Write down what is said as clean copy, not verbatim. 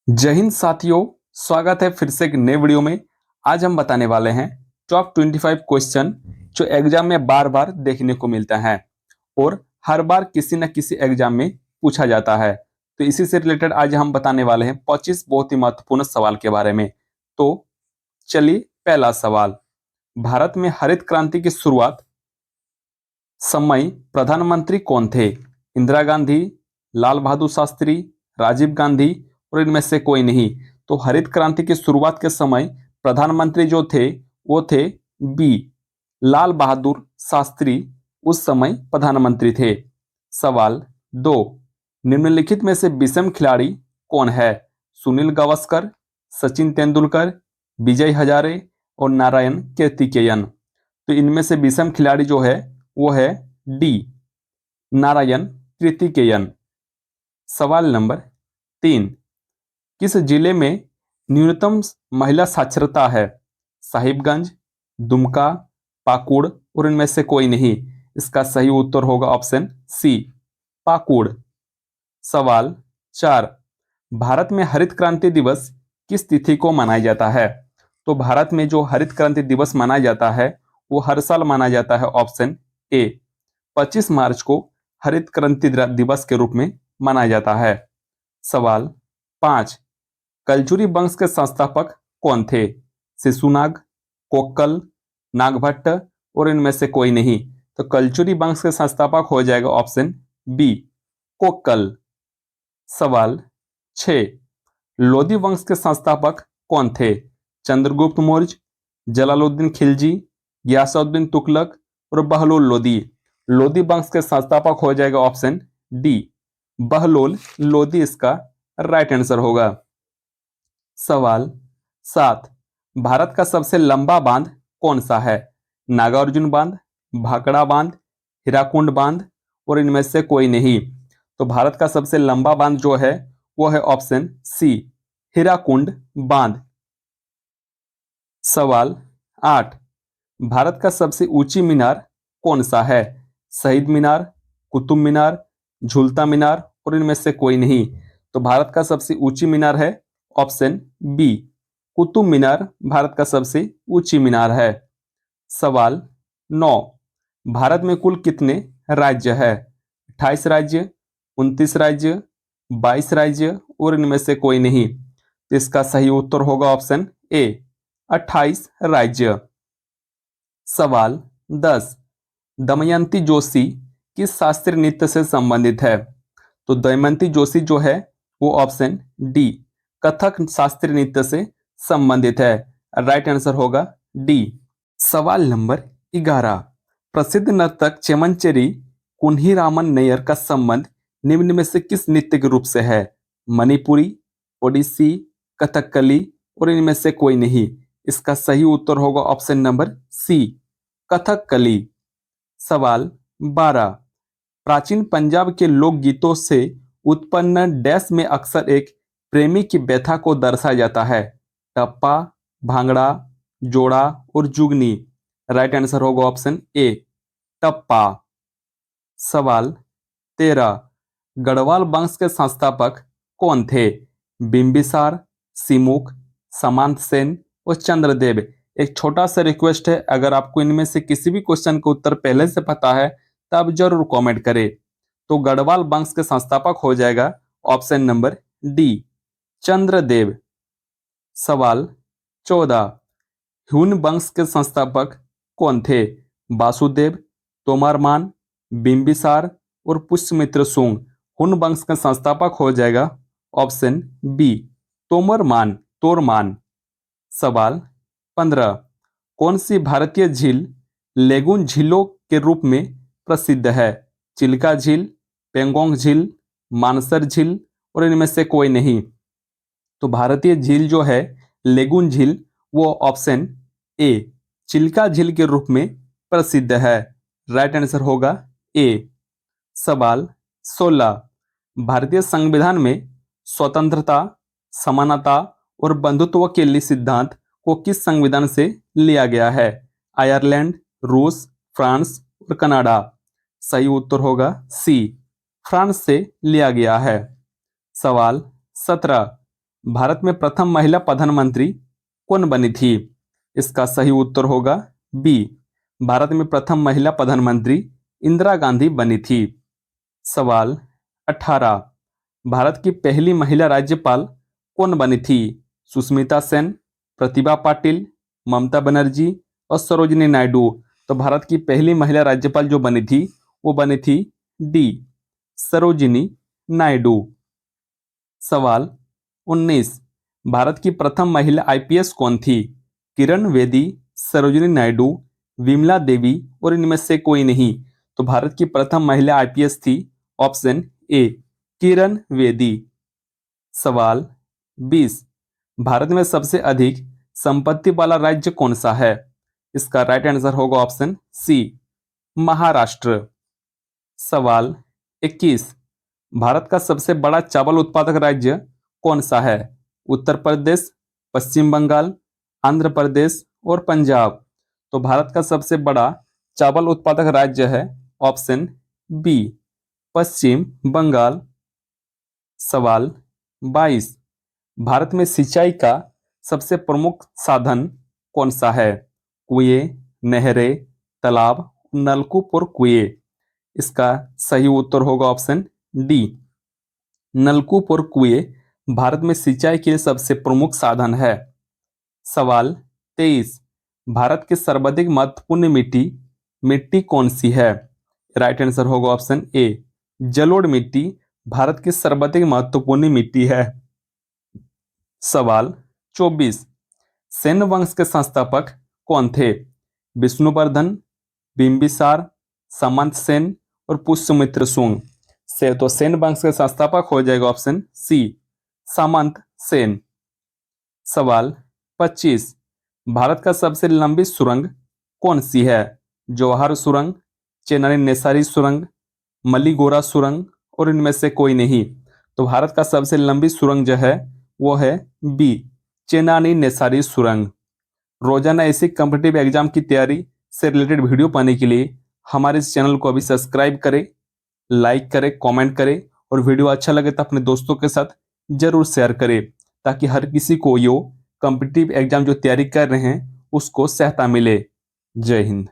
जय हिंद साथियों, स्वागत है फिर से एक नए वीडियो में। आज हम बताने वाले हैं टॉप 25 क्वेश्चन जो एग्जाम में बार बार देखने को मिलता है और हर बार किसी न किसी एग्जाम में पूछा जाता है। तो इसी से रिलेटेड आज हम बताने वाले हैं 25 बहुत ही महत्वपूर्ण सवाल के बारे में। तो चलिए, पहला सवाल, भारत में हरित क्रांति की शुरुआत समय प्रधानमंत्री कौन थे? इंदिरा गांधी, लाल बहादुर शास्त्री, राजीव गांधी और इनमें से कोई नहीं। तो हरित क्रांति की शुरुआत के समय प्रधानमंत्री जो थे वो थे बी, लाल बहादुर शास्त्री उस समय प्रधानमंत्री थे। सवाल 2, निम्नलिखित में से विषम खिलाड़ी कौन है? सुनील गावस्कर, सचिन तेंदुलकर, विजय हजारे और नारायण कार्तिकेयन। तो इनमें से विषम खिलाड़ी जो है वो है डी, नारायण कार्तिकेयन। सवाल नंबर 3, किस जिले में न्यूनतम महिला साक्षरता है? साहिबगंज, दुमका, पाकुड़ और इनमें से कोई नहीं। इसका सही उत्तर होगा ऑप्शन सी, पाकुड़। सवाल 4, भारत में हरित क्रांति दिवस किस तिथि को मनाया जाता है? तो भारत में जो हरित क्रांति दिवस मनाया जाता है वो हर साल मनाया जाता है। ऑप्शन ए, 25 मार्च को हरित क्रांति दिवस के रूप में मनाया जाता है। सवाल 5, कलचुरी वंश के संस्थापक कौन थे? शिशुनाग, कोक्कल, नागभट्ट और इनमें से कोई नहीं। तो कलचुरी वंश के संस्थापक हो जाएगा ऑप्शन बी, कोक्कल। सवाल 6, लोदी वंश के संस्थापक कौन थे? चंद्रगुप्त मौर्य, जलालुद्दीन खिलजी, गयासुद्दीन तुगलक और बहलोल लोदी। लोदी वंश के संस्थापक हो जाएगा ऑप्शन डी, बहलोल लोदी इसका राइट आंसर होगा। सवाल 7, भारत का सबसे लंबा बांध कौन सा है? नागार्जुन बांध, भाखड़ा बांध, हीराकुंड बांध और इनमें से कोई नहीं। तो भारत का सबसे लंबा बांध जो है वो है ऑप्शन सी, हीराकुंड बांध। सवाल 8, भारत का सबसे ऊंची मीनार कौन सा है? शहीद मीनार, कुतुब मीनार, झूलता मीनार और इनमें से कोई नहीं। तो भारत का सबसे ऊंची मीनार है ऑप्शन बी, कुतुब मीनार भारत का सबसे ऊंची मीनार है। सवाल 9, भारत में कुल कितने राज्य है? 28 राज्य, 29 राज्य, 22 राज्य और इनमें से कोई नहीं। तो इसका सही उत्तर होगा ऑप्शन ए, 28 राज्य। सवाल 10, दमयंती जोशी किस शास्त्रीय नृत्य से संबंधित है? तो दमयंती जोशी जो है वो ऑप्शन डी, कथक शास्त्रीय नृत्य से संबंधित है। राइट आंसर होगा डी। सवाल नंबर 11, प्रसिद्ध नर्तक चेमनचेरी कुन्हीरामन नैयर का संबंध निम्न में से किस नृत्य के रूप से है? मणिपुरी, ओडिसी, कथकली और इनमें से कोई नहीं। इसका सही उत्तर होगा ऑप्शन नंबर सी, कथकली। सवाल 12, प्राचीन पंजाब के लोकगीतों से उत्पन्न डैश में अक्सर एक प्रेमी की व्यथा को दर्शाया जाता है? टप्पा, भांगड़ा, जोड़ा और जुगनी। राइट आंसर होगा ऑप्शन ए, टप्पा। सवाल 13, गढ़वाल वंश के संस्थापक कौन थे? बिंबिसार, सिमुक, सामंत सेन और चंद्रदेव। एक छोटा सा रिक्वेस्ट है, अगर आपको इनमें से किसी भी क्वेश्चन का उत्तर पहले से पता है तो आप जरूर कमेंट करें। तो गढ़वाल वंश के संस्थापक हो जाएगा ऑप्शन नंबर डी, चंद्रदेव। सवाल 14, हुन वंश के संस्थापक कौन थे? वासुदेव, तोमरमान, बिंबिसार और पुष्यमित्र सुंग। हुन वंश का संस्थापक हो जाएगा ऑप्शन बी, तोमरमान। सवाल 15, कौन सी भारतीय झील लेगून झीलों के रूप में प्रसिद्ध है? चिल्का झील, पेंगोंग झील, मानसर झील और इनमें से कोई नहीं। तो भारतीय झील जो है लेगून झील वो ऑप्शन ए, चिल्का झील के रूप में प्रसिद्ध है। राइट आंसर होगा ए। सवाल 16, भारतीय संविधान में स्वतंत्रता, समानता और बंधुत्व के लिए सिद्धांत को किस संविधान से लिया गया है? आयरलैंड, रूस, फ्रांस और कनाडा। सही उत्तर होगा सी, फ्रांस से लिया गया है। सवाल 17, भारत में प्रथम महिला प्रधानमंत्री कौन बनी थी? इसका सही उत्तर होगा बी। भारत में प्रथम महिला प्रधानमंत्री इंदिरा गांधी बनी थी। सवाल 18, भारत की पहली महिला राज्यपाल कौन बनी थी? सुष्मिता सेन, प्रतिभा पाटिल, ममता बनर्जी और सरोजिनी नायडू। तो भारत की पहली महिला राज्यपाल जो बनी थी वो बनी थी डी, सरोजिनी नायडू। सवाल 19, भारत की प्रथम महिला आईपीएस कौन थी? किरण बेदी, सरोजिनी नायडू, विमला देवी और इनमें से कोई नहीं। तो भारत की प्रथम महिला आईपीएस थी ऑप्शन ए, किरण बेदी। सवाल 20, भारत में सबसे अधिक संपत्ति वाला राज्य कौन सा है? इसका राइट आंसर होगा ऑप्शन सी, महाराष्ट्र। सवाल 21, भारत का सबसे बड़ा चावल उत्पादक राज्य कौन सा है? उत्तर प्रदेश, पश्चिम बंगाल, आंध्र प्रदेश और पंजाब। तो भारत का सबसे बड़ा चावल उत्पादक राज्य है ऑप्शन बी, पश्चिम बंगाल। सवाल 22, भारत में सिंचाई का सबसे प्रमुख साधन कौन सा है? कुएं, नहरें, तालाब, नलकूप और कुएं। इसका सही उत्तर होगा ऑप्शन डी, नलकूप और कुएं भारत में सिंचाई के सबसे प्रमुख साधन है। सवाल 23, भारत की सर्वाधिक महत्वपूर्ण मिट्टी मिट्टी कौन सी है? राइट आंसर होगा ऑप्शन ए, जलोढ़ मिट्टी भारत की सर्वाधिक महत्वपूर्ण मिट्टी है। सवाल 24, सेन वंश के संस्थापक कौन थे? विष्णुवर्धन, बिंबिसार, सामंत सेन और पुष्यमित्र शुंग। से तो सेन वंश के संस्थापक हो जाएगा ऑप्शन सी, सामंत सेन। सवाल 25, भारत का सबसे लंबी सुरंग कौन सी है? जवाहर सुरंग, चेन्नई नेसारी सुरंग, मलीगोरा सुरंग और इनमें से कोई नहीं। तो भारत का सबसे लंबी सुरंग जो है वो है बी, चेन्नई नेसारी सुरंग। रोजाना ऐसी कॉम्पिटिटिव एग्जाम की तैयारी से रिलेटेड वीडियो पाने के लिए हमारे इस चैनल को अभी सब्सक्राइब करें, लाइक करें, कमेंट करें और वीडियो अच्छा लगे तो अपने दोस्तों के साथ जरूर शेयर करें ताकि हर किसी को यो कॉम्पिटिटिव एग्जाम जो तैयारी कर रहे हैं उसको सहायता मिले। जय हिंद।